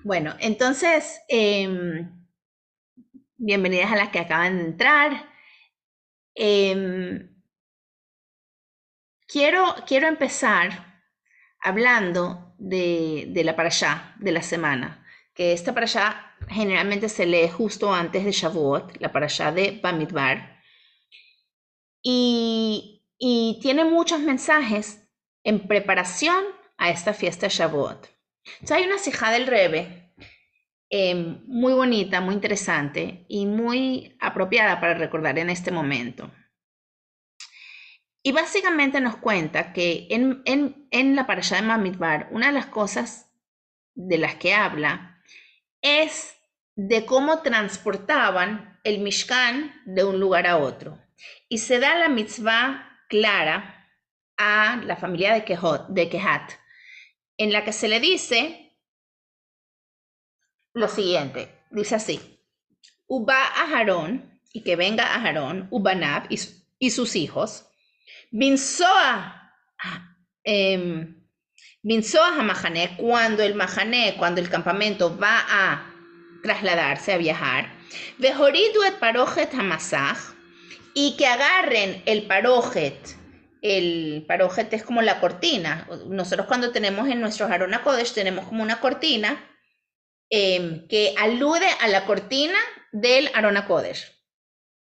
Bueno, entonces, bienvenidas a las que acaban de entrar. Em, quiero empezar hablando de la parashá de la semana, que esta parashá generalmente se lee justo antes de Shavuot, la parashá de Bamidbar, y tiene muchos mensajes en preparación a esta fiesta de Shavuot. Entonces hay una sijá del Rebbe muy bonita, muy interesante y muy apropiada para recordar en este momento. Y básicamente nos cuenta que en la parashá de Bamidbar, una de las cosas de las que habla es de cómo transportaban el Mishkan de un lugar a otro. Y se da la mitzvah clara a la familia de Kehat, en la que se le dice lo siguiente, dice así: Uba Aharón, y que venga Aharón, Ubanab y sus hijos, Binsoa, Binsoa Hamahané, cuando el campamento va a trasladarse, a viajar, Vejoridu et Parojet Hamasaj, y que agarren el parojet es como la cortina. Nosotros cuando tenemos en nuestros Aron HaKodesh tenemos como una cortina que alude a la cortina del Aron HaKodesh.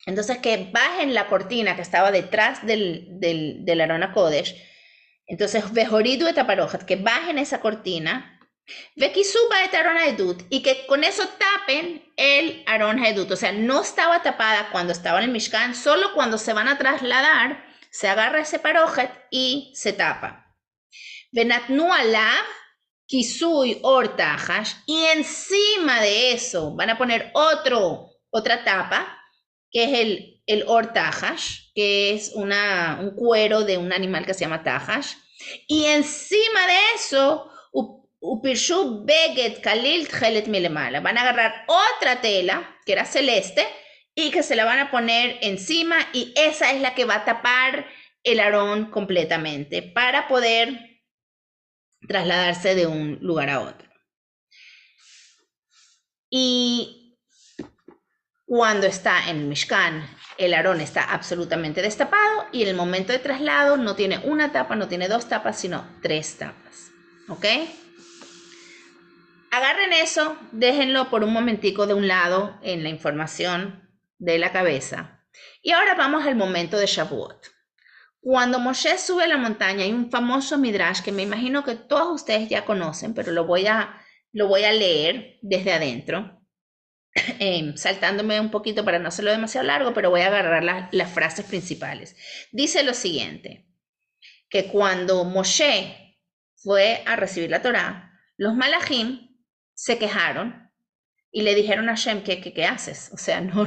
Entonces, que bajen la cortina que estaba detrás del Aron HaKodesh. Entonces, Vejoridu et Aparojat, que bajen esa cortina. Vekisuba et Aron HaEdut, y que con eso tapen el Aron HaEdut. O sea, no estaba tapada cuando estaba en el Mishkan, solo cuando se van a trasladar, se agarra ese Parojet y se tapa. Venatnu alav Kisui Ortajash, y encima de eso van a poner otra tapa, que es el Ortajash, que es un cuero de un animal que se llama Tajash, y encima de eso, Upirshu Beget Kalil Tchelet Milemala, van a agarrar otra tela, que era celeste, y que se la van a poner encima, y esa es la que va a tapar el Aarón completamente, para poder trasladarse de un lugar a otro. Y cuando está en el Mishkan, el Aarón está absolutamente destapado, y en el momento de traslado no tiene una tapa, no tiene dos tapas, sino tres tapas. ¿Ok? Agarren eso, déjenlo por un momentico de un lado en la información de la cabeza. Y ahora vamos al momento de Shavuot. Cuando Moshe sube a la montaña, hay un famoso midrash que me imagino que todos ustedes ya conocen, pero lo voy a leer desde adentro, saltándome un poquito para no hacerlo demasiado largo, pero voy a agarrar las frases principales. Dice lo siguiente, que cuando Moshe fue a recibir la Torá, los malajim se quejaron y le dijeron a Hashem, ¿qué haces? O sea, no,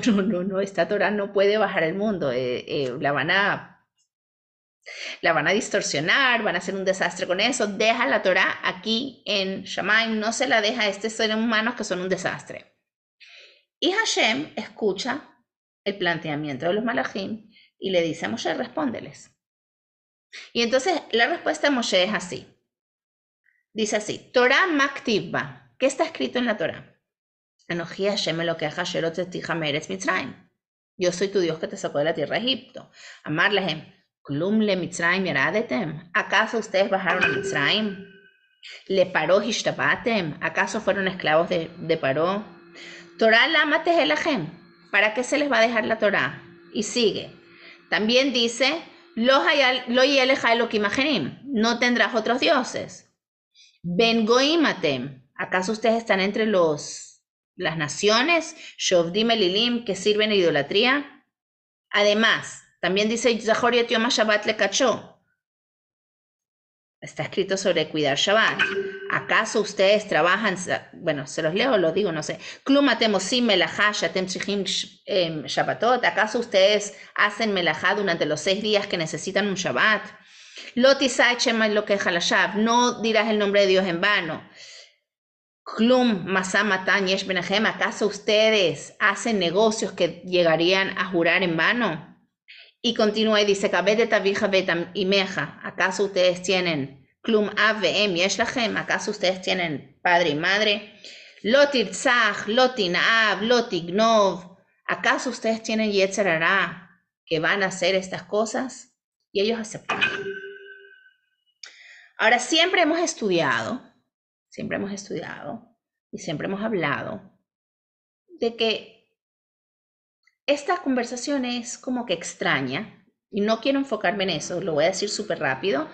esta Torá no puede bajar el mundo, la van a distorsionar, van a hacer un desastre con eso, deja la Torá aquí en Shamaim, no se la deja a estos seres humanos que son un desastre. Y Hashem escucha el planteamiento de los malajim y le dice a Moshe, respóndeles. Y entonces la respuesta de Moshe es así. Dice así, Torah Maktivba, ¿qué está escrito en la Torah? Anoji Hashem Elokeja Shelot Tzitija Meretz Mitzrayim. Yo soy tu Dios que te sacó de la tierra de Egipto. Amar Lahem, Klum le Mitzrayim yaradetem. ¿Acaso ustedes bajaron a Mitzrayim? Le paró Hishtabatem. ¿Acaso fueron esclavos de Paró? Torah lama tehelahem. ¿Para qué se les va a dejar la Torah? Y sigue. También dice, lo yeleja Elohim acherim. No tendrás otros dioses. Ben goimatem. ¿Acaso ustedes están entre las naciones? Shovdim elilim, que sirven a idolatría. Además, también dice Zahor et Yom Shabbat le cachó. Está escrito sobre cuidar Shabbat. ¿Acaso ustedes trabajan? Bueno, se los leo o lo digo, no sé. Klumatem osim melajá shatem tzrichim Shabbatot. ¿Acaso ustedes hacen melajá durante los 6 días que necesitan un Shabbat? Lo tisai shema Elokeja lashab. No dirás el nombre de Dios en vano. Klum masá matan yesh benahem. ¿Acaso ustedes hacen negocios que llegarían a jurar en vano? Y continúa y dice, ¿acaso ustedes tienen Klum av ve'em yesh lachem? ¿Acaso ustedes tienen padre y madre? Lo tirzaj, lo tinab, lo tignov. ¿Acaso ustedes tienen Yetzer Hará que van a hacer estas cosas? Y ellos aceptaron. Ahora, siempre hemos estudiado y siempre hemos hablado de que esta conversación es como que extraña y no quiero enfocarme en eso, lo voy a decir súper rápido.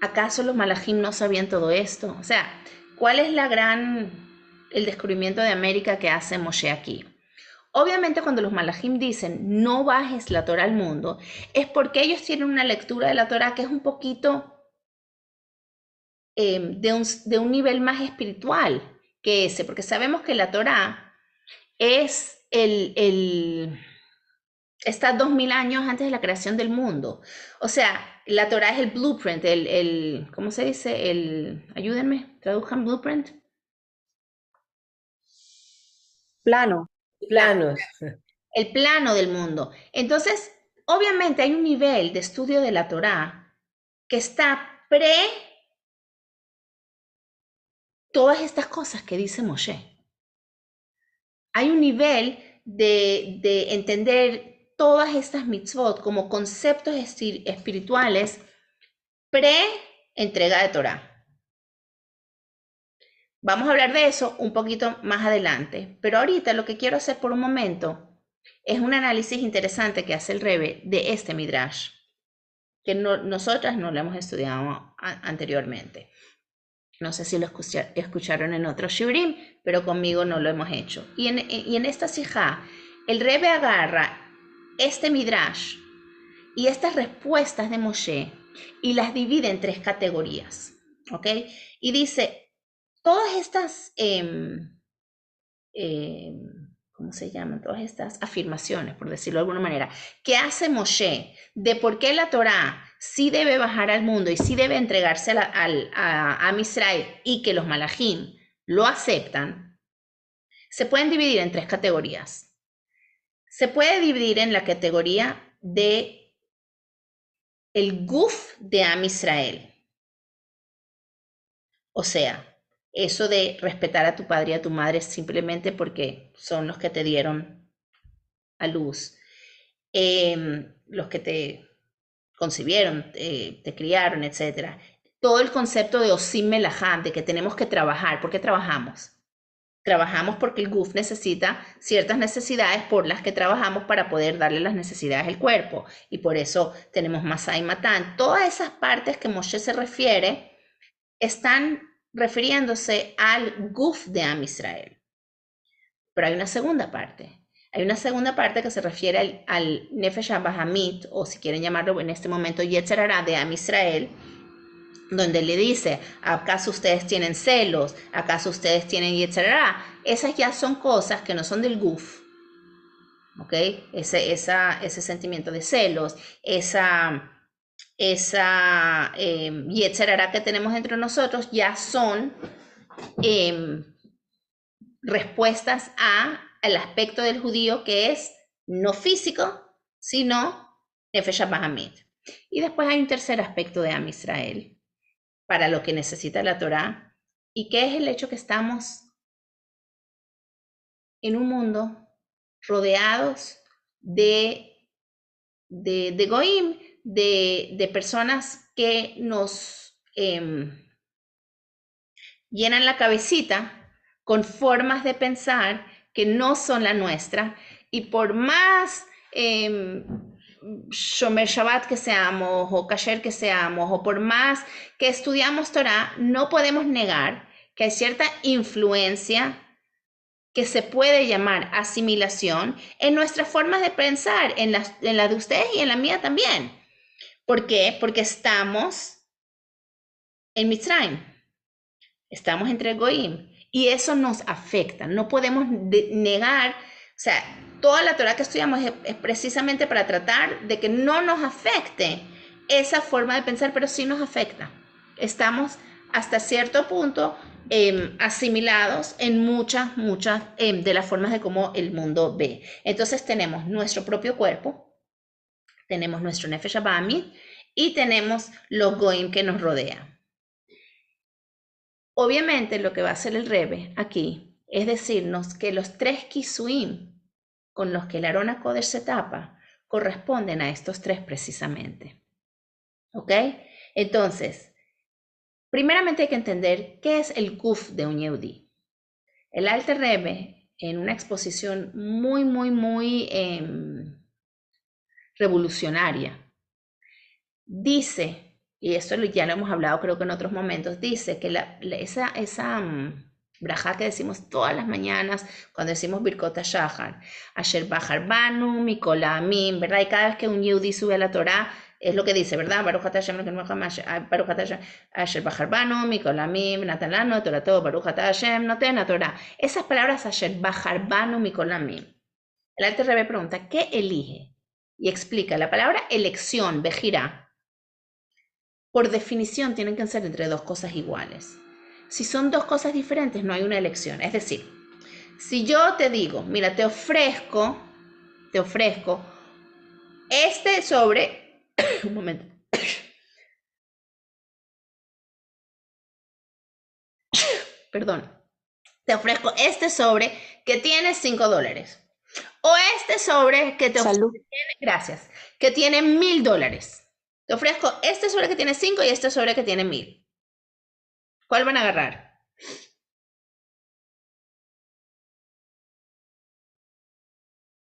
¿Acaso los malajim no sabían todo esto? O sea, ¿cuál es el descubrimiento de América que hace Moshe aquí? Obviamente cuando los malajim dicen no bajes la Torah al mundo, es porque ellos tienen una lectura de la Torah que es un poquito de un nivel más espiritual que ese, porque sabemos que la Torah es está 2000 años antes de la creación del mundo. O sea, la Torah es el blueprint, ¿cómo se dice? Ayúdenme, traduzcan blueprint. Plano. Planos. El plano del mundo. Entonces, obviamente hay un nivel de estudio de la Torah que está todas estas cosas que dice Moshe. Hay un nivel de entender todas estas mitzvot como conceptos espirituales pre-entrega de Torah. Vamos a hablar de eso un poquito más adelante, pero ahorita lo que quiero hacer por un momento es un análisis interesante que hace el Rebbe de este Midrash, que nosotras no lo hemos estudiado anteriormente. No sé si lo escucharon en otros shiurim, pero conmigo no lo hemos hecho. Y en esta sijá, el Rebbe agarra este Midrash y estas respuestas de Moshe y las divide en 3 categorías, ¿ok? Y dice, todas estas, ¿cómo se llaman? Todas estas afirmaciones, por decirlo de alguna manera, que hace Moshe de por qué la Torá sí debe bajar al mundo y sí debe entregarse a Israel y que los malajim lo aceptan, se pueden dividir en 3 categorías. Se puede dividir en la categoría de el guf de Am Israel. O sea, eso de respetar a tu padre y a tu madre simplemente porque son los que te dieron a luz, los que te concibieron, te criaron, etc. Todo el concepto de osim melajam, de que tenemos que trabajar. ¿Por qué trabajamos? Trabajamos porque el GUF necesita ciertas necesidades por las que trabajamos para poder darle las necesidades al cuerpo. Y por eso tenemos Masá y Matán. Todas esas partes que Moshe se refiere están refiriéndose al GUF de Am Israel. Pero hay una segunda parte. Hay una segunda parte que se refiere al Nefesh HaBahamit, o si quieren llamarlo en este momento Yetzer Hará de Am Israel, donde le dice, ¿acaso ustedes tienen celos? ¿Acaso ustedes tienen Yetzer Hará? Esas ya son cosas que no son del guf, ¿ok? Ese sentimiento de celos, esa Yetzer Hará que tenemos entre nosotros ya son respuestas al aspecto del judío que es no físico, sino Nefesh HaBahamit. Y después hay un tercer aspecto de Am Israel, para lo que necesita la Torá, y que es el hecho que estamos en un mundo rodeados de goim, de personas que nos llenan la cabecita con formas de pensar que no son la nuestra, y por más Shomer Shabbat que seamos, o Kasher que seamos, o por más que estudiamos Torah, no podemos negar que hay cierta influencia que se puede llamar asimilación en nuestras formas de pensar, en la de ustedes y en la mía también. ¿Por qué? Porque estamos en Mitzrayim, estamos entre Goim, y eso nos afecta. No podemos negar, o sea, toda la Torah que estudiamos es precisamente para tratar de que no nos afecte esa forma de pensar, pero sí nos afecta. Estamos hasta cierto punto asimilados en muchas de las formas de cómo el mundo ve. Entonces tenemos nuestro propio cuerpo, tenemos nuestro Nefesh HaBahamit y tenemos los Goim que nos rodean. Obviamente lo que va a hacer el Rebe aquí es decirnos que los 3 kisuim con los que el Arona Kodesh se tapa corresponden a estos 3 precisamente. ¿Ok? Entonces, primeramente hay que entender qué es el guf de un Yehudi. El Alter Rebbe, en una exposición muy revolucionaria, dice, y esto ya lo hemos hablado creo que en otros momentos, dice que esa brajá que decimos todas las mañanas cuando decimos Birkot HaShachar, Asher Bachar Banu, Mikol Ha'amim, ¿verdad? Y cada vez que un Yehudi sube a la Torá, es lo que dice, ¿verdad? Baruch atah Hashem Elokeinu melech haolam, Baruch atah Hashem, Asher Bachar Banu, Mikol Ha'amim, Natan lanu et Torato, Baruch atah Hashem Noten HaTorah. Esas palabras, Asher Bachar Banu, Mikol Ha'amim. El Alter Rebbe pregunta, ¿qué elige? Y explica, la palabra elección, Bejirá, por definición tienen que ser entre 2 cosas iguales. Si son 2 cosas diferentes, no hay una elección. Es decir, si yo te digo, mira, te ofrezco este sobre, un momento, perdón, te ofrezco este sobre que tiene $5. O este sobre que te ofrezco, Salud. gracias, que tiene $1000. Te ofrezco este sobre que tiene 5 y este sobre que tiene 1000. ¿Cuál van a agarrar?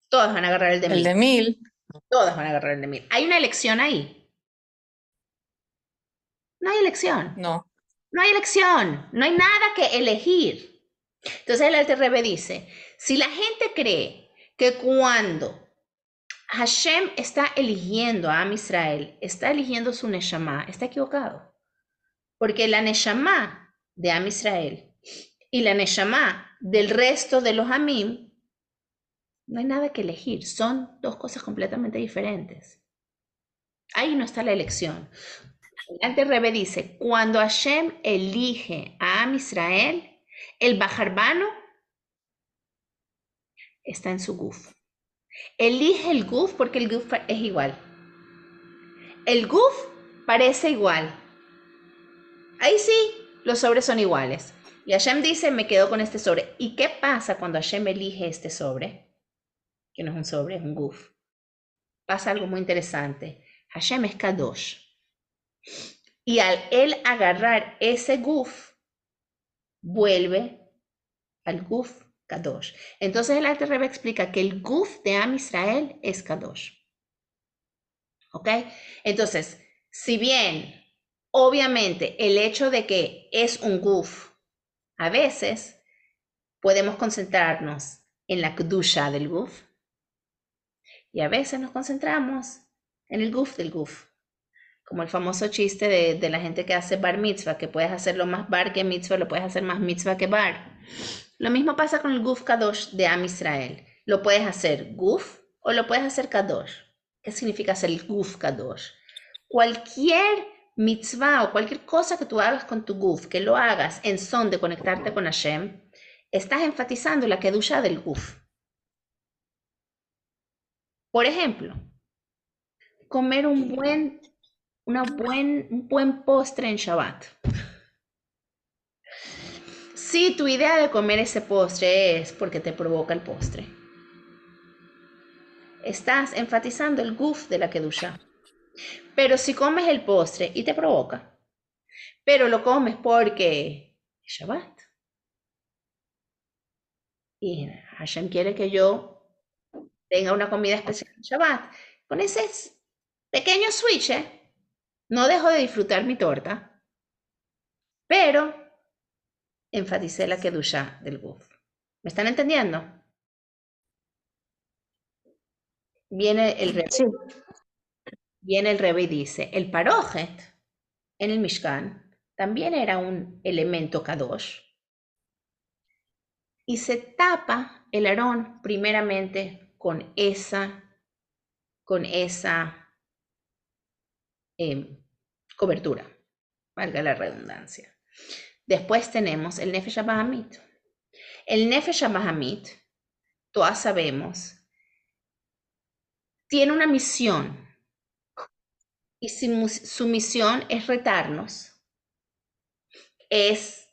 Todas van a agarrar el de El 1000. de 1000, Todas van a agarrar el de 1000. ¿Hay una elección ahí? No hay elección. no. No hay elección. No hay nada que elegir. Entonces el Alter Rebbe dice, si la gente cree que cuando Hashem está eligiendo a Am Israel, está eligiendo su Neshama, está equivocado. Porque la Neshama de Am Israel y la Neshama del resto de los Amim, no hay nada que elegir. Son 2 cosas completamente diferentes. Ahí no está la elección. El Alter Rebbe dice, cuando Hashem elige a Am Israel, el Bajarbano está en su guf. Elige el guf porque el guf es igual. El guf parece igual. Ahí sí, los sobres son iguales. Y Hashem dice, me quedo con este sobre. ¿Y qué pasa cuando Hashem elige este sobre? Que no es un sobre, es un guf. Pasa algo muy interesante. Hashem es Kadosh. Y al él agarrar ese guf, vuelve al guf Kadosh. Entonces el Alter Rebbe explica que el guf de Am Israel es Kadosh. ¿Ok? Entonces, si bien obviamente el hecho de que es un guf, a veces podemos concentrarnos en la kedusha del guf y a veces nos concentramos en el guf del guf. Como el famoso chiste de la gente que hace bar mitzvah, que puedes hacerlo más bar que mitzvah, lo puedes hacer más mitzvah que bar. Lo mismo pasa con el guf kadosh de Am Israel. Lo puedes hacer guf o lo puedes hacer kadosh. ¿Qué significa hacer el guf kadosh? Cualquier mitzvah o cualquier cosa que tú hagas con tu guf, que lo hagas en son de conectarte con Hashem, estás enfatizando la kedusha del guf. Por ejemplo, comer un buen postre en Shabbat. Si tu idea de comer ese postre es porque te provoca el postre, estás enfatizando el guf de la kedusha. Pero si comes el postre y te provoca, pero lo comes porque es Shabbat, y Hashem quiere que yo tenga una comida especial en Shabbat, con ese pequeño switch, no dejo de disfrutar mi torta, pero enfaticé la kedusha del guf. ¿Me están entendiendo? Viene el Rebbe, Sí. y dice, el parojet en el Mishkan también era un elemento kadosh y se tapa el Aarón primeramente con esa cobertura, valga la redundancia. Después tenemos el Nefesh HaBahamit. El Nefesh HaBahamit, todas sabemos, tiene una misión y su misión es retarnos, es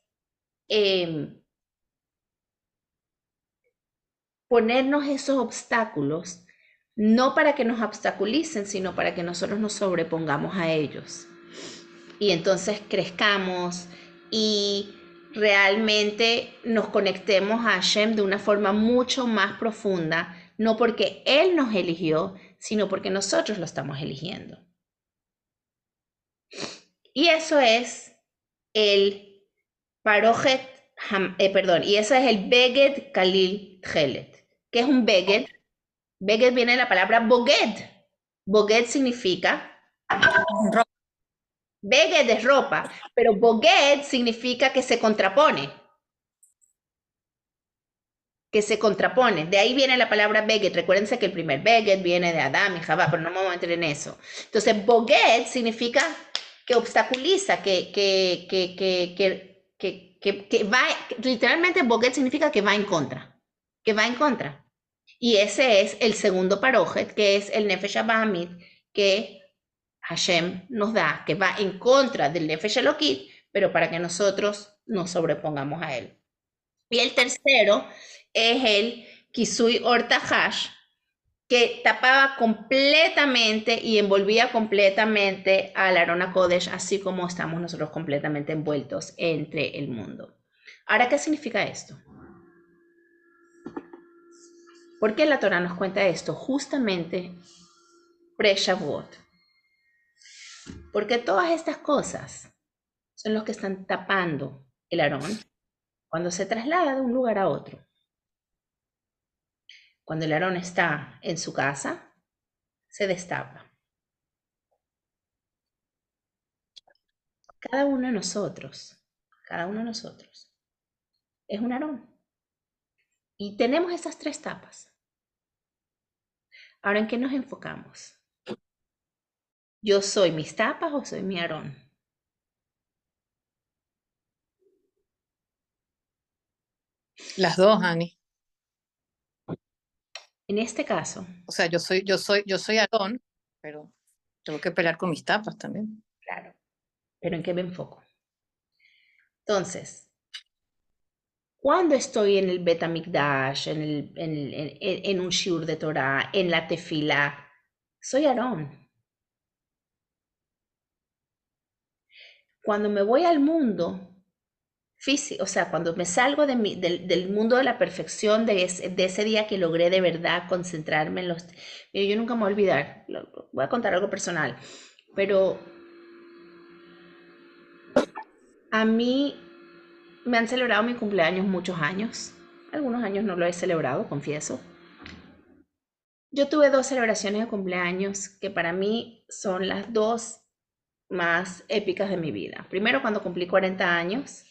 ponernos esos obstáculos, no para que nos obstaculicen, sino para que nosotros nos sobrepongamos a ellos. Y entonces crezcamos y realmente nos conectemos a Hashem de una forma mucho más profunda, no porque Él nos eligió, sino porque nosotros lo estamos eligiendo. Y eso es el Parojet, y eso es el Beged Kalil Tchelet. ¿Qué es un Beged? Beged viene de la palabra Boged. Boged significa, Beged es ropa, pero Boged significa que se contrapone. Que se contrapone. De ahí viene la palabra Beged. Recuérdense que el primer Beged viene de Adán y Jabá, pero no me voy a meter en eso. Entonces, Boged significa que obstaculiza, que va, literalmente Boged significa que va en contra, que va en contra. Y ese es el segundo parojet, que es el Nefesh Abahamit, que Hashem nos da, que va en contra del Nefesh Elokit, pero para que nosotros nos sobrepongamos a él. Y el tercero es el Kisui Ortahash, que tapaba completamente y envolvía completamente al Arona Kodesh, así como estamos nosotros completamente envueltos entre el mundo. Ahora, ¿qué significa esto? ¿Por qué la Torah nos cuenta esto? Justamente pre-Shavuot. Porque todas estas cosas son los que están tapando el Aarón cuando se traslada de un lugar a otro. Cuando el Aarón está en su casa, se destapa. Cada uno de nosotros es un Aarón. Y tenemos esas tres tapas. Ahora, ¿en qué nos enfocamos? ¿Yo soy mis tapas o soy mi Aarón? Las dos, Ani. En este caso, O sea, yo soy Aarón, pero tengo que pelear con mis tapas también. claro, pero ¿en qué me enfoco? Entonces, cuando estoy en el Bet HaMikdash, en un shiur de Torah, en la tefila, soy Aarón. Cuando me voy al mundo físico, o sea, cuando me salgo del mundo de la perfección, de ese día que logré de verdad concentrarme en los... Yo nunca me voy a olvidar, voy a contar algo personal, pero a mí me han celebrado mi cumpleaños muchos años. Algunos años no lo he celebrado, confieso. Yo tuve dos celebraciones de cumpleaños que para mí son las dos más épicas de mi vida. Primero, cuando cumplí 40 años,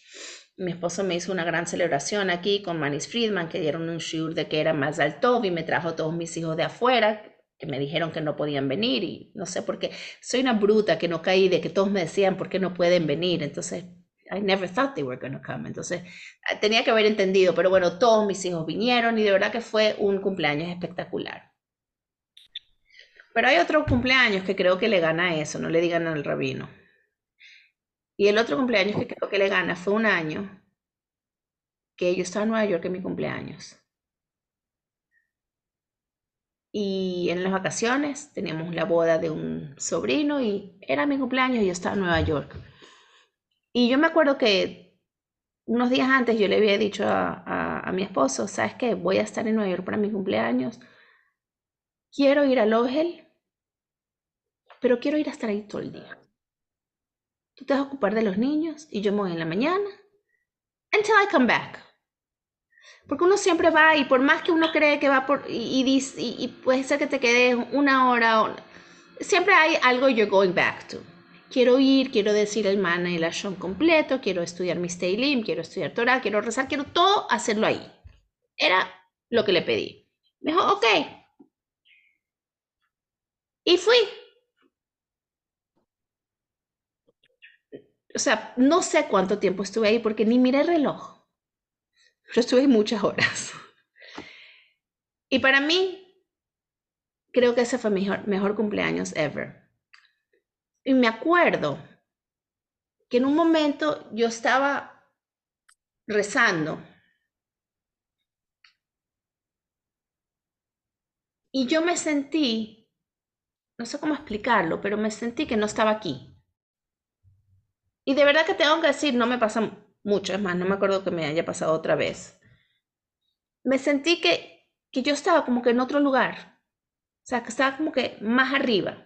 mi esposo me hizo una gran celebración aquí con Manis Friedman, que dieron un shiur de que era más alto y me trajo todos mis hijos de afuera, que me dijeron que no podían venir y no sé por qué. Soy una bruta que no caí de que todos me decían por qué no pueden venir. Entonces, I never thought they were going to come. Entonces, tenía que haber entendido, pero bueno, todos mis hijos vinieron y de verdad que fue un cumpleaños espectacular. Pero hay otro cumpleaños que creo que le gana a eso, no le digan al rabino. Y el otro cumpleaños que creo que le gana fue un año que yo estaba en Nueva York en mi cumpleaños. Y en las vacaciones teníamos la boda de un sobrino y era mi cumpleaños y yo estaba en Nueva York. Y yo me acuerdo que unos días antes yo le había dicho a mi esposo, ¿sabes qué? Voy a estar en Nueva York para mi cumpleaños. Quiero ir al Ogel, pero quiero ir a estar ahí todo el día. Tú te vas a ocupar de los niños y yo me voy en la mañana until I come back. Porque uno siempre va y por más que uno cree que va y puede ser que te quedes una hora, siempre hay algo you're going back to. Quiero ir, quiero decir el Mana y el Ashon completo, quiero estudiar mis Teilim, quiero estudiar Torah, quiero rezar, quiero todo hacerlo ahí. Era lo que le pedí. Me dijo, ok. Y fui. O sea, no sé cuánto tiempo estuve ahí porque ni miré el reloj. Pero estuve muchas horas. Y para mí, creo que ese fue mi mejor cumpleaños ever. Y me acuerdo que en un momento yo estaba rezando. Y yo me sentí, no sé cómo explicarlo, pero me sentí que no estaba aquí. Y de verdad que tengo que decir, no me pasa mucho, es más, no me acuerdo que me haya pasado otra vez. Me sentí que yo estaba como que en otro lugar, o sea, que estaba como que más arriba.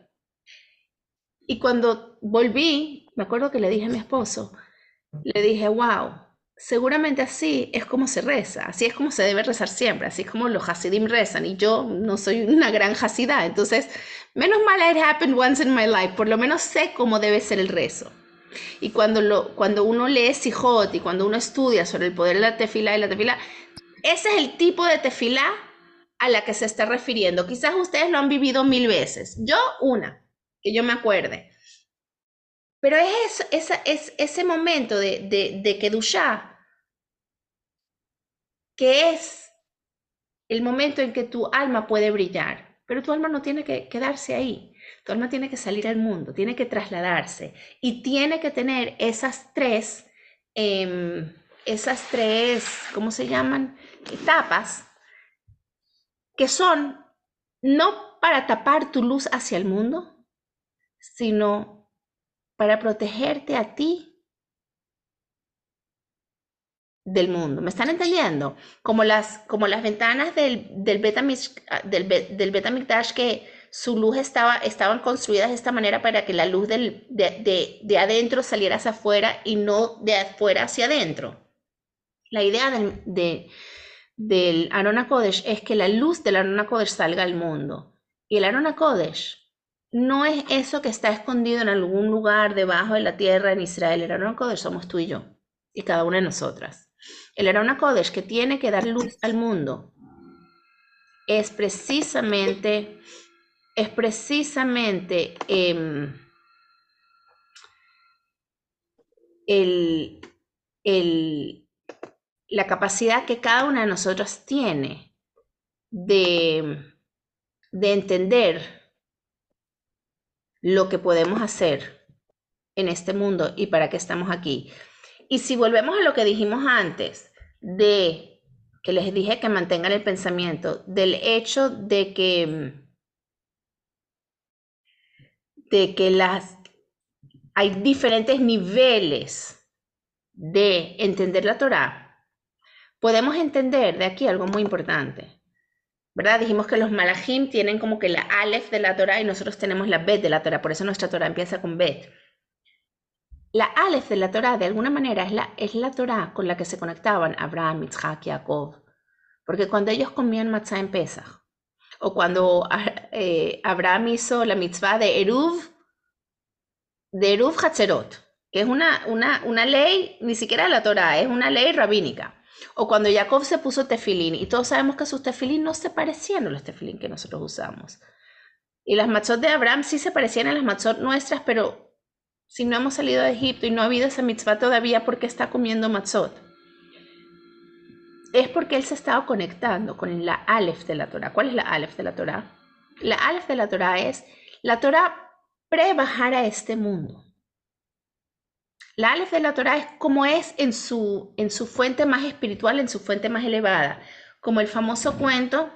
Y cuando volví, me acuerdo que le dije a mi esposo, le dije, wow, seguramente así es como se reza, así es como se debe rezar siempre, así es como los hasidim rezan, y yo no soy una gran hasida, entonces, menos mal it happened once in my life, por lo menos sé cómo debe ser el rezo. Y cuando uno lee Sijot y cuando uno estudia sobre el poder de la tefilá y la tefilá, ese es el tipo de tefilá a la que se está refiriendo. Quizás ustedes lo han vivido 1000 veces, yo una, que yo me acuerde. Pero es ese momento de Kedushá, que es el momento en que tu alma puede brillar. Pero tu alma no tiene que quedarse ahí. Tu alma tiene que salir al mundo, tiene que trasladarse y tiene que tener esas tres, ¿cómo se llaman? Etapas, que son no para tapar tu luz hacia el mundo, sino para protegerte a ti del mundo. ¿Me están entendiendo? Como las ventanas del Betamikdash, que su luz estaban construidas de esta manera para que la luz de adentro saliera hacia afuera y no de afuera hacia adentro. La idea del Aron HaKodesh es que la luz del Aron HaKodesh salga al mundo. Y el Aron HaKodesh no es eso que está escondido en algún lugar debajo de la tierra en Israel. El Aron HaKodesh somos tú y yo, y cada una de nosotras. El Aron HaKodesh que tiene que dar luz al mundo es precisamente el, la capacidad que cada una de nosotras tiene de entender lo que podemos hacer en este mundo y para qué estamos aquí. Y si volvemos a lo que dijimos antes, que les dije que mantengan el pensamiento, del hecho de que hay diferentes niveles de entender la Torá, podemos entender de aquí algo muy importante, ¿verdad? Dijimos que los malajim tienen como que la Aleph de la Torá y nosotros tenemos la Bet de la Torá, por eso nuestra Torá empieza con Bet. La Aleph de la Torá, de alguna manera, es la Torá con la que se conectaban Abraham, Isaac, Jacob. Porque cuando ellos comían matzá en Pesach, o cuando Abraham hizo la mitzvah de Eruv Hatzerot, que es una ley, ni siquiera de la Torá, es una ley rabínica. O cuando Jacob se puso tefilín, y todos sabemos que sus tefilín no se parecían a los tefilín que nosotros usamos. Y las matzot de Abraham sí se parecían a las matzot nuestras, pero si no hemos salido de Egipto y no ha habido esa mitzvah todavía, ¿por qué está comiendo matzot? Es porque él se estaba conectando con la Aleph de la Torá. ¿Cuál es la Aleph de la Torá? La Aleph de la Torá es la Torá pre-bajar a este mundo. La Aleph de la Torá es como es en su fuente más espiritual, en su fuente más elevada. Como el famoso cuento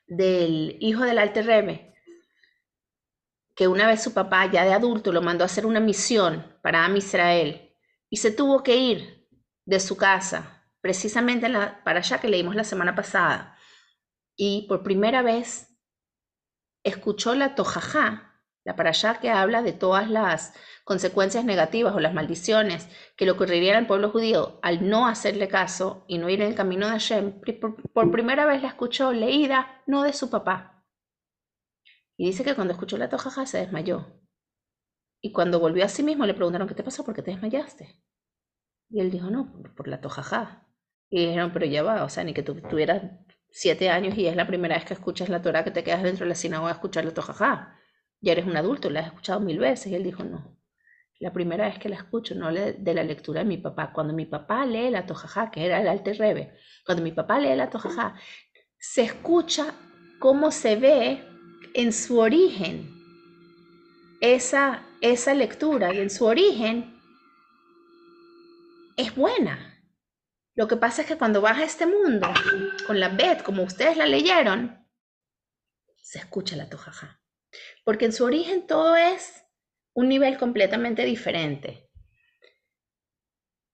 del hijo del Alter Rebbe, que una vez su papá, ya de adulto, lo mandó a hacer una misión para Am Israel y se tuvo que ir de su casa, precisamente para allá que leímos la semana pasada. Y por primera vez escuchó la tojajá, la parashá que habla de todas las consecuencias negativas o las maldiciones que le ocurrirían al pueblo judío al no hacerle caso y no ir en el camino de Hashem. Por primera vez la escuchó leída, no de su papá. Y dice que cuando escuchó la tojajá se desmayó. Y cuando volvió a sí mismo le preguntaron, ¿qué te pasó? ¿Por qué te desmayaste? Y él dijo, no, por la tojajá. Y dijeron, pero ya va, o sea, ni que tú tuvieras 7 años y es la primera vez que escuchas la Torá, que te quedas dentro de la sinagoga a escuchar la tojajá. Ya eres un adulto, la has escuchado 1000 veces. Y él dijo, no, la primera vez que la escucho, no de la lectura de mi papá. Cuando mi papá lee la tojajá, que era el Alter Rebbe, cuando mi papá lee la tojajá, se escucha cómo se ve en su origen esa lectura, y en su origen es buena. Lo que pasa es que cuando vas a este mundo, con la Bet, como ustedes la leyeron, se escucha la tojaja. Porque en su origen todo es un nivel completamente diferente.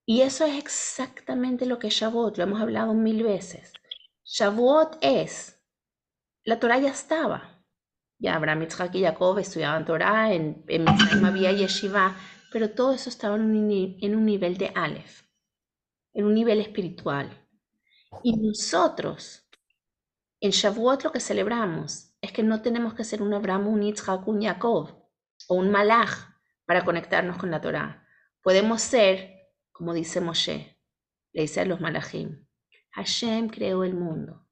Y eso es exactamente lo que es Shavuot, lo hemos hablado 1000 veces. Shavuot es, la Torah ya estaba. Ya Abraham, Yitzhak y Jacob estudiaban Torah, en Mitzrayim había Yeshiva, pero todo eso estaba en un nivel de Aleph, en un nivel espiritual. Y nosotros, en Shavuot lo que celebramos es que no tenemos que ser un Abraham, un Yitzhak, un Jacob o un Malach para conectarnos con la Torah. Podemos ser, como dice Moshe, le dice a los Malachim, Hashem creó el mundo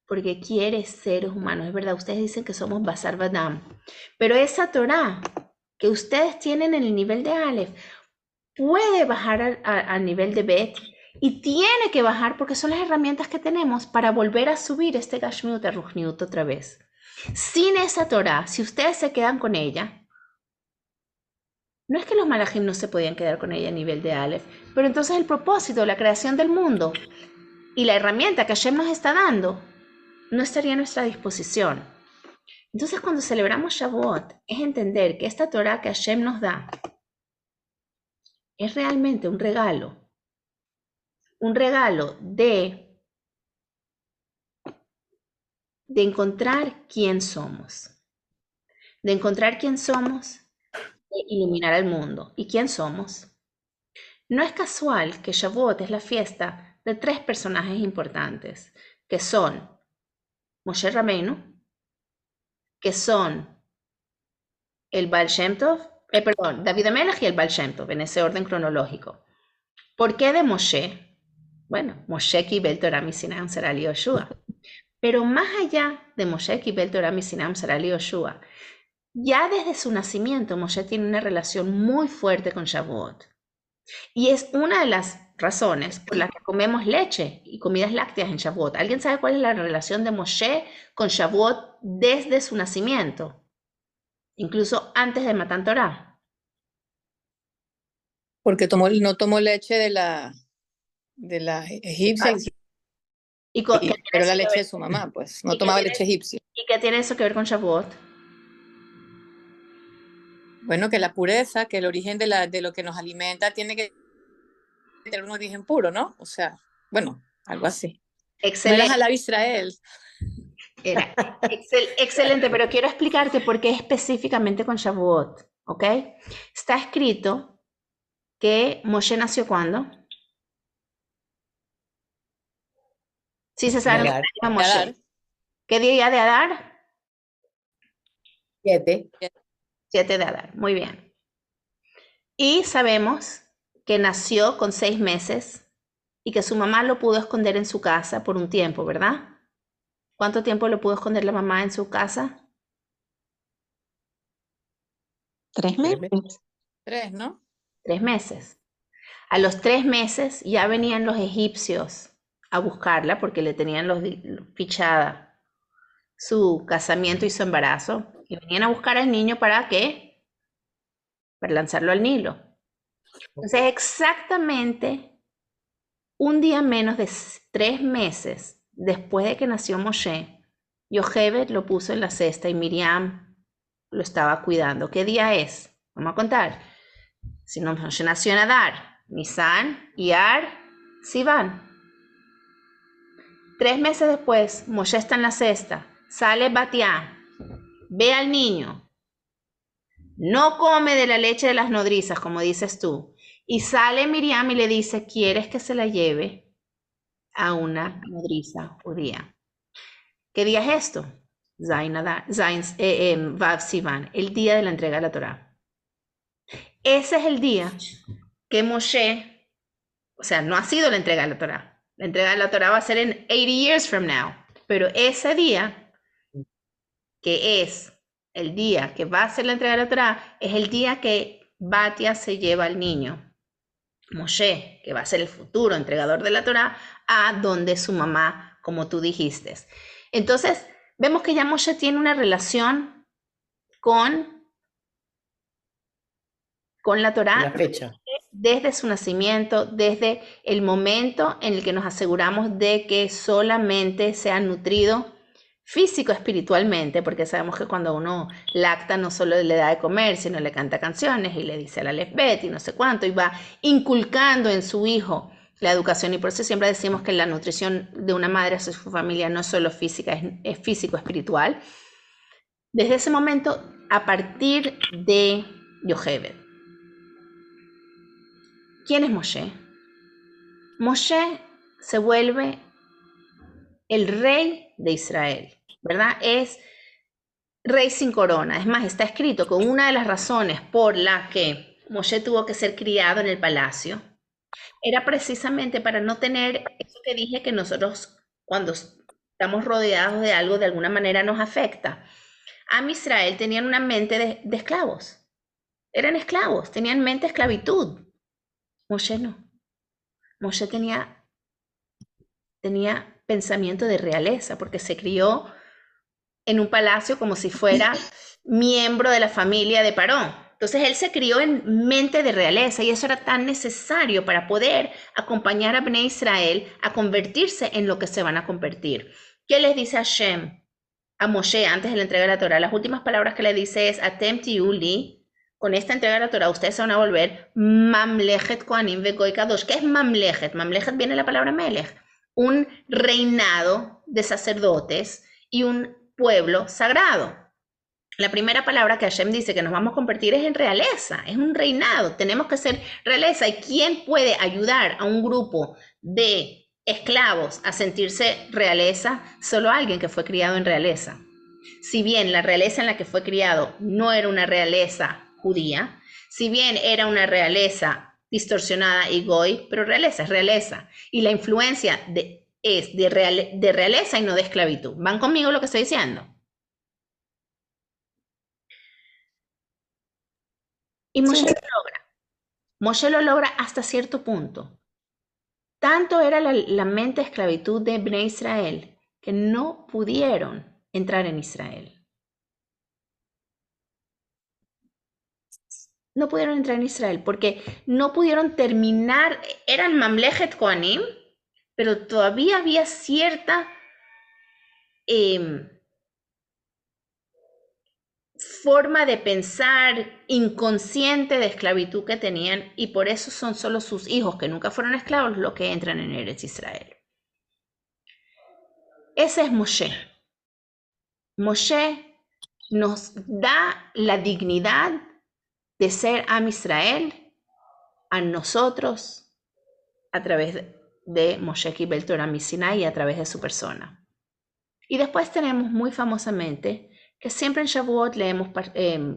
porque quiere seres humanos. Es verdad, ustedes dicen que somos Basar Badam, pero esa Torah que ustedes tienen en el nivel de Aleph puede bajar al nivel de Bet y tiene que bajar porque son las herramientas que tenemos para volver a subir este Gashmiut a Ruchniut otra vez. Sin esa Torah, si ustedes se quedan con ella, no es que los malajim no se podían quedar con ella a nivel de Aleph, pero entonces el propósito, la creación del mundo y la herramienta que Hashem nos está dando no estaría a nuestra disposición. Entonces cuando celebramos Shavuot es entender que esta Torah que Hashem nos da es realmente un regalo de encontrar quién somos, de encontrar quién somos e iluminar al mundo. ¿Y quién somos? No es casual que Shavuot es la fiesta de 3 personajes importantes, que son Moshe Rabbeinu, que son el Baal Shem Tov, David Amelech y el Baal Shem Tov, en ese orden cronológico. ¿Por qué de Moshe? Bueno, Moshe Kibel Torah Misinam Saral Yoshua. Pero más allá de Moshe Kibel Torah Misinam Saral Yoshua, ya desde su nacimiento Moshe tiene una relación muy fuerte con Shavuot. Y es una de las razones por las que comemos leche y comidas lácteas en Shavuot. ¿Alguien sabe cuál es la relación de Moshe con Shavuot desde su nacimiento? Incluso antes de Matan Torah. Porque no tomó leche de la egipcia, pero la leche de su mamá, pues, no tomaba leche egipcia. ¿Y qué tiene eso que ver con Shavuot? Bueno, que la pureza, que el origen de lo que nos alimenta tiene que tener un origen puro, ¿no? O sea, bueno, algo así. Excelente. No era Jalab Israel. Era excelente, pero quiero explicarte por qué específicamente con Shavuot, ¿ok? Está escrito que Moshe nació ¿cuándo? Sí se sabe Adar. que Moshe. ¿Qué día de Adar? 7. 7 de Adar, muy bien. Y sabemos que nació con 6 meses y que su mamá lo pudo esconder en su casa por un tiempo, ¿verdad? ¿Cuánto tiempo lo pudo esconder la mamá en su casa? 3 meses. 3, ¿no? 3 meses. A los 3 meses ya venían los egipcios a buscarla porque le tenían fichada su casamiento y su embarazo. Y venían a buscar al niño ¿para qué? Para lanzarlo al Nilo. Entonces, exactamente un día menos de 3 meses después de que nació Moshe, Yochebed lo puso en la cesta y Miriam lo estaba cuidando. ¿Qué día es? Vamos a contar. Si no, Moshe nació en Adar, Nisan, Iyar, Sivan. 3 meses después, Moshe está en la cesta, sale Batiá, ve al niño, no come de la leche de las nodrizas, como dices tú, y sale Miriam y le dice, ¿quieres que se la lleve a una nodriza judía? ¿Qué día es esto? Vav Sivan, el día de la entrega de la Torá. Ese es el día que Moshe, o sea, no ha sido la entrega de la Torá. La entrega de la Torá va a ser en 80 years from now. Pero ese día, que es el día que va a ser la entrega de la Torá, es el día que Batia se lleva al niño, Moshe, que va a ser el futuro entregador de la Torá, a donde su mamá, como tú dijiste. Entonces, vemos que ya Moshe tiene una relación con la Torá. La fecha. desde su nacimiento, desde el momento en el que nos aseguramos de que solamente sea nutrido físico-espiritualmente, porque sabemos que cuando uno lacta no solo le da de comer, sino le canta canciones y le dice la Alef-Bet y no sé cuánto, y va inculcando en su hijo la educación, y por eso siempre decimos que la nutrición de una madre a su familia no es solo física, es físico-espiritual. Desde ese momento, a partir de Yocheved. ¿Quién es Moshe? Moshe se vuelve el rey de Israel, ¿verdad? Es rey sin corona. Es más, está escrito que una de las razones por la que Moshe tuvo que ser criado en el palacio era precisamente para no tener eso que dije, que nosotros cuando estamos rodeados de algo de alguna manera nos afecta. Am Israel tenían una mente de esclavos. Eran esclavos, tenían mente de esclavitud. Moshe no. Moshe tenía pensamiento de realeza, porque se crió en un palacio como si fuera miembro de la familia de Parón. Entonces él se crió en mente de realeza, y eso era tan necesario para poder acompañar a Bnei Israel a convertirse en lo que se van a convertir. ¿Qué les dice Hashem a Moshe antes de la entrega de la Torah? Las últimas palabras que le dice es: Atem tiyu li. Con esta entrega de la Torah ustedes se van a volver Mamlechet Kohanim veGoy Kadosh. ¿Qué es Mamlechet? Mamlechet viene de la palabra Melech, un reinado de sacerdotes y un pueblo sagrado. La primera palabra que Hashem dice que nos vamos a convertir es en realeza, es un reinado. Tenemos que ser realeza. ¿Y quién puede ayudar a un grupo de esclavos a sentirse realeza? Solo alguien que fue criado en realeza. Si bien la realeza en la que fue criado no era una realeza judía, si bien era una realeza distorsionada y goy, pero realeza es realeza. Y la influencia es de realeza y no de esclavitud. ¿Van conmigo lo que estoy diciendo? Y Moshe lo logra. Moshe lo logra hasta cierto punto. Tanto era la mente de esclavitud de Bnei Israel que no pudieron entrar en Israel. No pudieron entrar en Israel porque no pudieron terminar. Eran Mamlechet Kohanim, pero todavía había cierta forma de pensar inconsciente de esclavitud que tenían, y por eso son solo sus hijos, que nunca fueron esclavos, los que entran en Eretz Israel. Ese es Moshe. Moshe nos da la dignidad de ser Am Israel a nosotros a través de Moshe Kibel Torah Misinai y a través de su persona. Y después tenemos muy famosamente que siempre en Shavuot leemos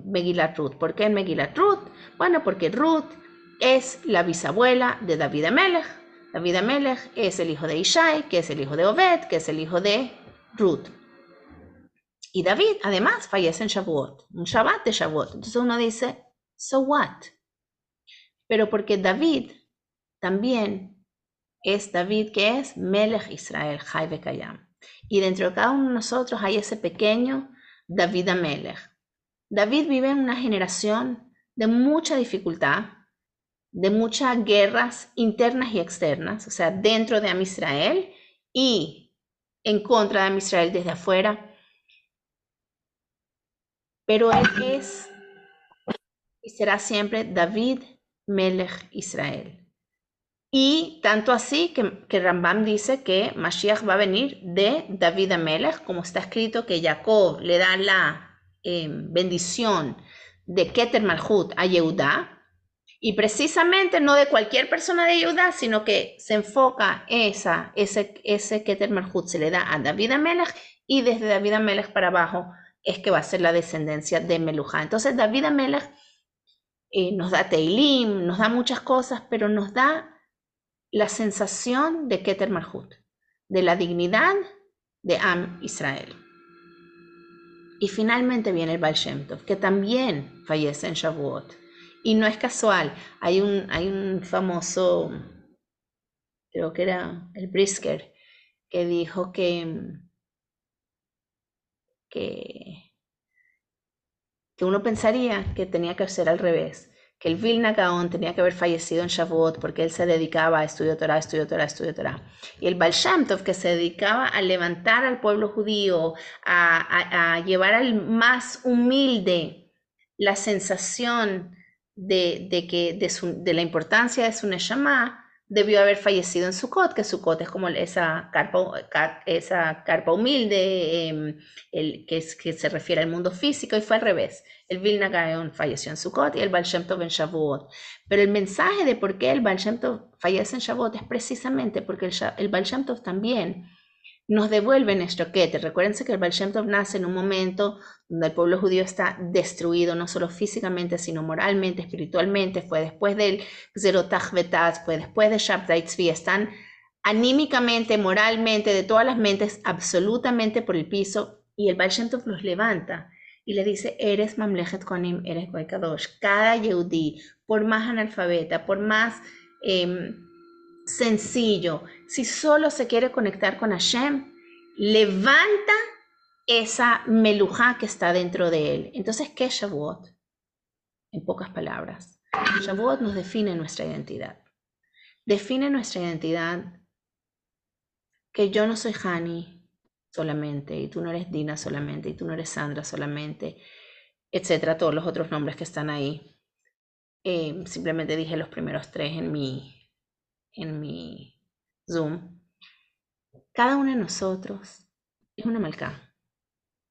Megillat Ruth. ¿Por qué en Megillat Ruth? Bueno, porque Ruth es la bisabuela de David Amelech. David Amelech es el hijo de Ishai, que es el hijo de Obed, que es el hijo de Ruth. Y David, además, fallece en Shavuot, un Shabbat de Shavuot. Entonces uno dice, so what? Pero porque David también es David, que es Melech Israel, Chai Vekayam. Y dentro de cada uno de nosotros hay ese pequeño David Amelech. David vive en una generación de mucha dificultad, de muchas guerras internas y externas, o sea, dentro de Am Israel y en contra de Am Israel desde afuera. Pero él es y será siempre David Melech Israel. Y tanto así que Rambam dice que Mashiach va a venir de David Amelech, como está escrito que Jacob le da la bendición de Keter Malchut a Yehudá, y precisamente no de cualquier persona de Yehudá, sino que se enfoca ese Keter Malchut se le da a David Amelech, y desde David Amelech para abajo es que va a ser la descendencia de Melujá. Entonces David Amelech nos da Teilim, nos da muchas cosas, pero nos da la sensación de Keter Malchut, de la dignidad de Am Israel. Y finalmente viene el Baal Shem Tov, que también fallece en Shavuot. Y no es casual, hay un famoso, creo que era el Brisker, que dijo que uno pensaría que tenía que ser al revés, que el Vilna Gaon tenía que haber fallecido en Shavuot porque él se dedicaba a estudio Torah, estudio Torah, estudio Torah. Y el Baal Shem Tov, que se dedicaba a levantar al pueblo judío, a llevar al más humilde la sensación de la importancia de su Neshama, debió haber fallecido en Sukkot, que Sukkot es como esa carpa humilde, que se refiere al mundo físico, y fue al revés. El Vilna Gaon falleció en Sukkot y el Baal Shem Tov en Shavuot. Pero el mensaje de por qué el Baal Shem Tov fallece en Shavuot es precisamente porque el Baal Shem Tov también nos devuelve nuestro Keter. Recuérdense que el Baal Shem Tov nace en un momento donde el pueblo judío está destruido, no solo físicamente, sino moralmente, espiritualmente. Fue después del Zerotach Betaz, fue después de Shabtai Tzvi. Están anímicamente, moralmente, de todas las mentes, absolutamente por el piso. Y el Baal Shem Tov los levanta y le dice, eres Mamlechet Kohanim, eres Goy Kadosh. Cada Yehudí, por más analfabeta, por más sencillo, si solo se quiere conectar con Hashem, levanta esa melujá que está dentro de él. Entonces, ¿qué es Shavuot? En pocas palabras, Shavuot nos define nuestra identidad. Define nuestra identidad que yo no soy Hani solamente, y tú no eres Dina solamente, y tú no eres Sandra solamente, etcétera, todos los otros nombres que están ahí. Simplemente dije los primeros 3 en mi Zoom. Cada uno de nosotros es una malcá,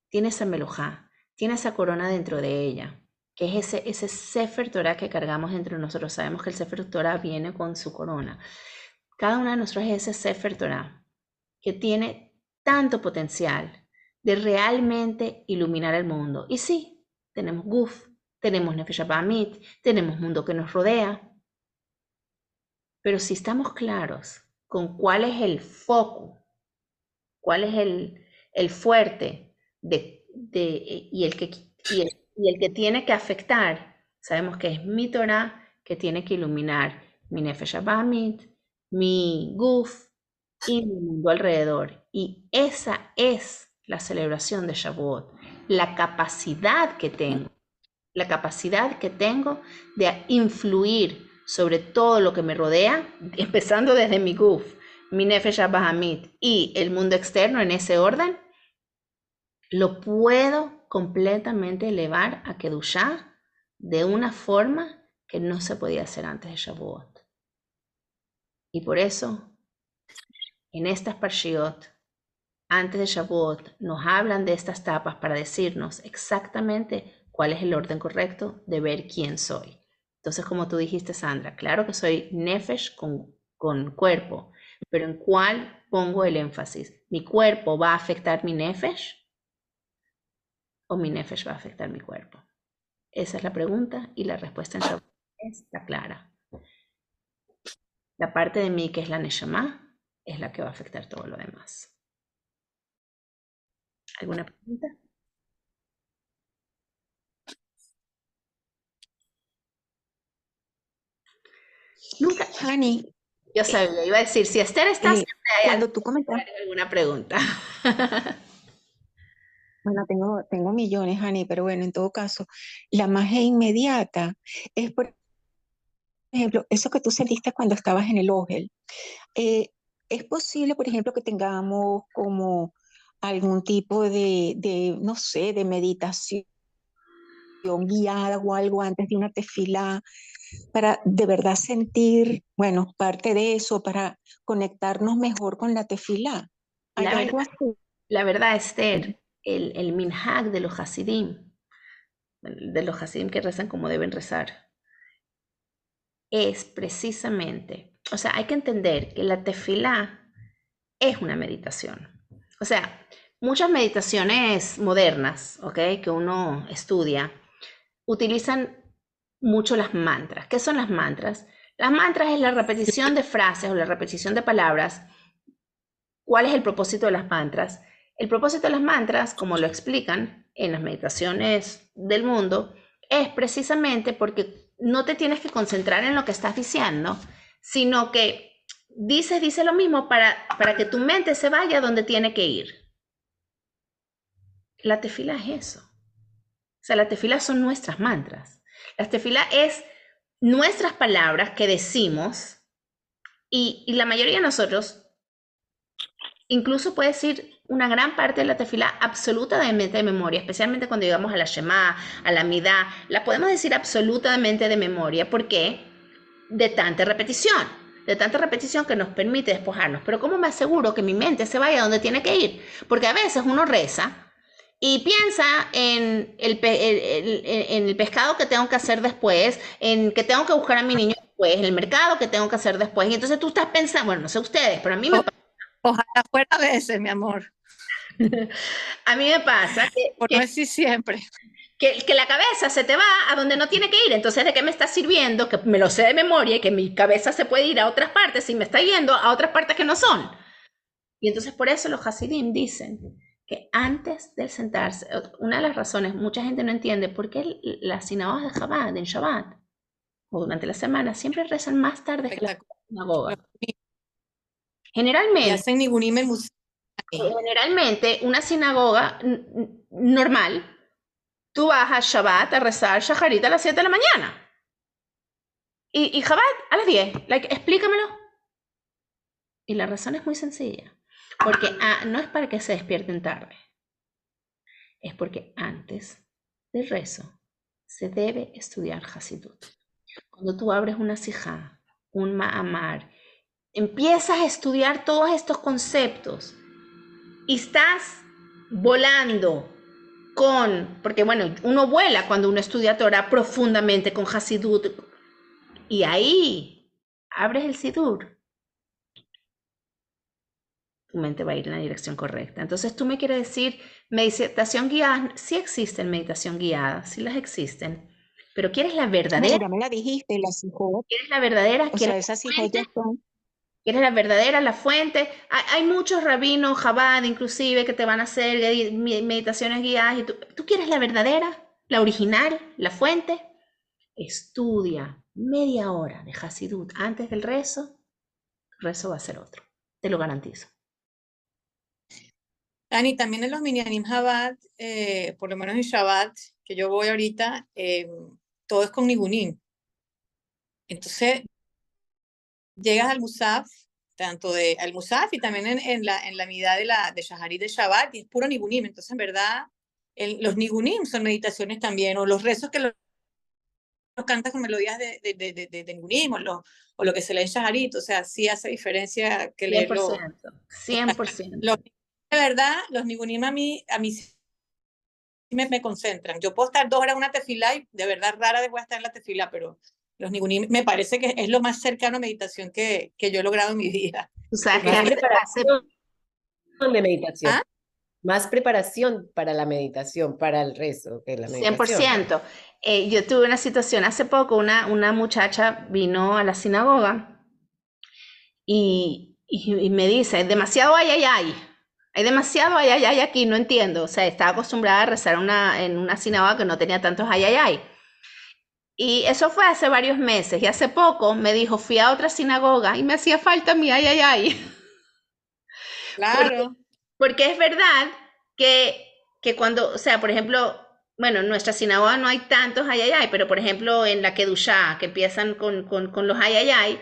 tiene esa melujá, tiene esa corona dentro de ella, que es ese Sefer Torah que cargamos dentro de nosotros. Sabemos que el Sefer Torah viene con su corona. Cada uno de nosotros es ese Sefer Torah que tiene tanto potencial de realmente iluminar el mundo. Y sí, tenemos Guf, tenemos Nefesh Abamit, tenemos mundo que nos rodea, pero si estamos claros con cuál es el foco, cuál es el fuerte y el que tiene que afectar, sabemos que es mi Torah que tiene que iluminar mi Nefesh Abamit, mi Guf y mi mundo alrededor. Y esa es la celebración de Shavuot, la capacidad que tengo de influir sobre todo lo que me rodea, empezando desde mi Guf, mi Nefesh Bahamit y el mundo externo en ese orden, lo puedo completamente elevar a Kedushá de una forma que no se podía hacer antes de Shavuot. Y por eso, en estas Parshiot, antes de Shavuot, nos hablan de estas tapas para decirnos exactamente cuál es el orden correcto de ver quién soy. Entonces, como tú dijiste, Sandra, claro que soy Nefesh con cuerpo, pero ¿en cuál pongo el énfasis? ¿Mi cuerpo va a afectar mi Nefesh o mi Nefesh va a afectar mi cuerpo? Esa es la pregunta y la respuesta en Shavuot está clara. La parte de mí que es la Neshama es la que va a afectar todo lo demás. ¿Alguna pregunta? Nunca. Hani, Yo sabía, iba a decir, si Esther está, siempre hay cuando tú comentaste, alguna pregunta. bueno, tengo millones, Hani, pero bueno, en todo caso, la magia inmediata es, por ejemplo, eso que tú sentiste cuando estabas en el Ogel. Es posible, por ejemplo, que tengamos como algún tipo no sé, de meditación guiada o algo antes de una tefilá para de verdad sentir, bueno, parte de eso, para conectarnos mejor con la tefilá. ¿Hay algo así? La verdad, Esther, el minhag de los hasidim que rezan como deben rezar, es precisamente, o sea, hay que entender que la tefilá es una meditación. O sea, muchas meditaciones modernas, ¿ok?, que uno estudia, utilizan mucho las mantras. ¿Qué son las mantras? Las mantras es la repetición de frases o la repetición de palabras. ¿Cuál es el propósito de las mantras? El propósito de las mantras, como lo explican en las meditaciones del mundo, es precisamente porque no te tienes que concentrar en lo que estás diciendo, sino que dice lo mismo para que tu mente se vaya donde tiene que ir. La tefila es eso. O sea, la tefila son nuestras mantras. La tefila es nuestras palabras que decimos, y la mayoría de nosotros, incluso puede decir una gran parte de la tefilá absolutamente de memoria, especialmente cuando llegamos a la Shema, a la Midá, la podemos decir absolutamente de memoria. ¿Por qué? De tanta repetición que nos permite despojarnos. Pero ¿cómo me aseguro que mi mente se vaya donde tiene que ir? Porque a veces uno reza y piensa en el pescado que tengo que hacer después, en que tengo que buscar a mi niño después, en el mercado que tengo que hacer después. Y entonces tú estás pensando, bueno, no sé ustedes, pero a mí me pasa. Ojalá fuera a veces, mi amor. A mí me pasa Por no decir siempre. que la cabeza se te va a donde no tiene que ir. Entonces, ¿de qué me está sirviendo? Que me lo sé de memoria y que mi cabeza se puede ir a otras partes y me está yendo a otras partes que no son. Y entonces por eso los Hasidim dicen que antes de sentarse, una de las razones, mucha gente no entiende por qué las sinagogas de Chabad, en Shabbat, o durante la semana, siempre rezan más tarde que la sinagoga. Y Generalmente, hacen nigunim en museo. generalmente una sinagoga normal, tú vas a Shabbat a rezar Shacharit a las 7 de la mañana. Y Shabbat a las 10. Explícamelo. Y la razón es muy sencilla. Porque no es para que se despierten tarde. Es porque antes del rezo se debe estudiar Hasidut. Cuando tú abres una sijá, un ma'amar, empiezas a estudiar todos estos conceptos y estás volando porque bueno, uno vuela cuando uno estudia Torah profundamente con Hasidut, y ahí abres el Sidur, tu mente va a ir en la dirección correcta. Entonces tú me quieres decir, meditación guiada, sí existen meditación guiada, sí las existen, pero ¿quieres la verdadera? No, ya me la dijiste, la sijot. ¿Quieres la verdadera? O sea, esas sijot ya son. ¿Quieres la verdadera, la fuente? Hay muchos rabinos, Chabad inclusive, que te van a hacer meditaciones guiadas. Y ¿tú quieres la verdadera, la original, la fuente? Estudia media hora de Hasidut antes del rezo. El rezo va a ser otro, te lo garantizo. Dani, también en los Minyanim Chabad, por lo menos en Shabbat, que yo voy ahorita, todo es con nigunim. Entonces, llegas al Musaf, tanto al Musaf y también en la mitad de Shaharit de Shabbat, y es puro nigunim. Entonces, en verdad, los nigunim son meditaciones también, o los rezos que los cantas con melodías de nigunim, o lo que se lee en Shaharit. O sea, sí hace diferencia que leerlo. 100%. De verdad, los nigunim a mí sí me concentran. Yo puedo estar 2 horas en una tefilá y de verdad rara vez voy a estar en la tefilá, pero los nigunim me parece que es lo más cercano a meditación que yo he logrado en mi vida. Tú sabes que Más preparación de meditación. ¿Ah? Más preparación para la meditación, para el rezo, que la meditación. 100%. Yo tuve una situación hace poco, una muchacha vino a la sinagoga y me dice, hay demasiado ay, hay demasiado ay aquí, no entiendo. O sea, estaba acostumbrada a rezar en una sinagoga que no tenía tantos ay. Y eso fue hace varios meses. Y hace poco me dijo, fui a otra sinagoga y me hacía falta mi ay. Claro. Porque es verdad que cuando, o sea, por ejemplo, bueno, en nuestra sinagoga no hay tantos ay, pero por ejemplo en la Kedushá, que empiezan con los ay,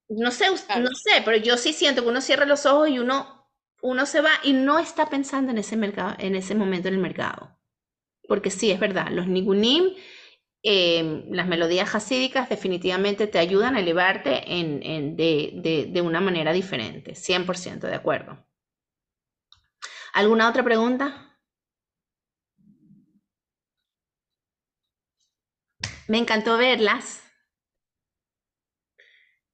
no sé, Claro. no sé, pero yo sí siento que uno cierra los ojos y uno se va y no está pensando en ese mercado, en ese momento en el mercado. Porque sí, es verdad, los nigunim, las melodías hasídicas definitivamente te ayudan a elevarte de una manera diferente. 100% de acuerdo. ¿Alguna otra pregunta? Me encantó verlas.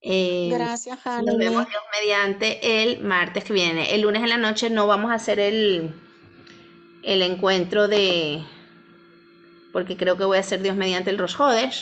Gracias, Nos vemos Hanny. Dios mediante el martes que viene. El lunes en la noche no vamos a hacer el encuentro porque creo que voy a hacer Dios mediante el Rosh Hodesh.